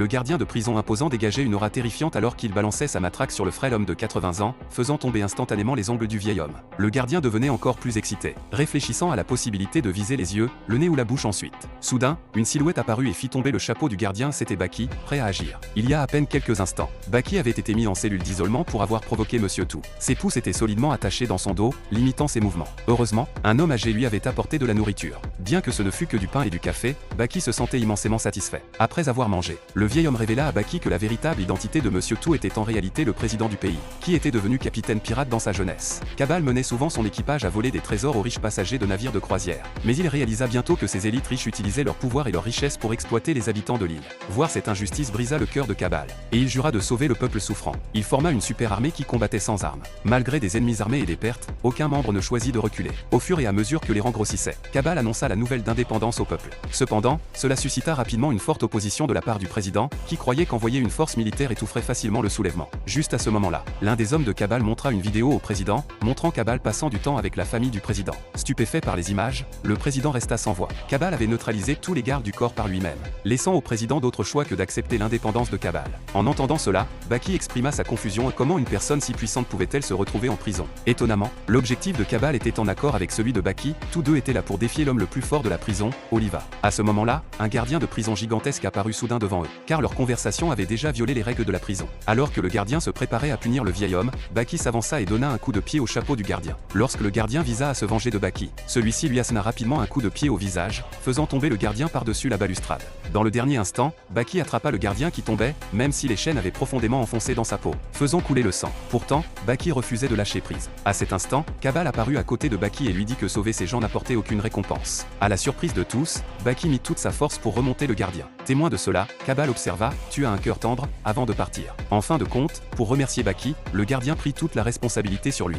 Le gardien de prison imposant dégageait une aura terrifiante alors qu'il balançait sa matraque sur le frêle homme de 80 ans, faisant tomber instantanément les ongles du vieil homme. Le gardien devenait encore plus excité, réfléchissant à la possibilité de viser les yeux, le nez ou la bouche ensuite. Soudain, une silhouette apparut et fit tomber le chapeau du gardien. C'était Baki, prêt à agir. Il y a à peine quelques instants, Baki avait été mis en cellule d'isolement pour avoir provoqué Monsieur Tout. Ses pouces étaient solidement attachés dans son dos, limitant ses mouvements. Heureusement, un homme âgé lui avait apporté de la nourriture. Bien que ce ne fût que du pain et du café, Baki se sentait immensément satisfait. Après avoir mangé, le vieil homme révéla à Baki que la véritable identité de Monsieur Tout était en réalité le président du pays, qui était devenu capitaine pirate dans sa jeunesse. Cabal menait souvent son équipage à voler des trésors aux riches passagers de navires de croisière. Mais il réalisa bientôt que ces élites riches utilisaient leur pouvoir et leur richesse pour exploiter les habitants de l'île. Voir cette injustice brisa le cœur de Cabal, et il jura de sauver le peuple souffrant. Il forma une super armée qui combattait sans armes. Malgré des ennemis armés et des pertes, aucun membre ne choisit de reculer. Au fur et à mesure que les rangs grossissaient, Cabal annonça la nouvelle d'indépendance au peuple. Cependant, cela suscita rapidement une forte opposition de la part du président, qui croyait qu'envoyer une force militaire étoufferait facilement le soulèvement. Juste à ce moment-là, l'un des hommes de Cabal montra une vidéo au président, montrant Cabal passant du temps avec la famille du président. Stupéfait par les images, le président resta sans voix. Cabal avait neutralisé tous les gardes du corps par lui-même, laissant au président d'autre choix que d'accepter l'indépendance de Cabal. En entendant cela, Baki exprima sa confusion. Comment une personne si puissante pouvait-elle se retrouver en prison? Étonnamment, l'objectif de Cabal était en accord avec celui de Baki, tous deux étaient là pour défier l'homme le plus fort de la prison, Oliva. À ce moment-là, un gardien de prison gigantesque apparut soudain devant eux, car leur conversation avait déjà violé les règles de la prison. Alors que le gardien se préparait à punir le vieil homme, Baki s'avança et donna un coup de pied au chapeau du gardien. Lorsque le gardien visa à se venger de Baki, celui-ci lui assena rapidement un coup de pied au visage, faisant tomber le gardien par-dessus la balustrade. Dans le dernier instant, Baki attrapa le gardien qui tombait, même si les chaînes avaient profondément enfoncé dans sa peau, faisant couler le sang. Pourtant, Baki refusait de lâcher prise. À cet instant, Cabal apparut à côté de Baki et lui dit que sauver ces gens n'apportait aucune récompense. À la surprise de tous, Baki mit toute sa force pour remonter le gardien. Témoin de cela, Cabal observa « Tu as un cœur tendre » avant de partir. En fin de compte, pour remercier Baki, le gardien prit toute la responsabilité sur lui.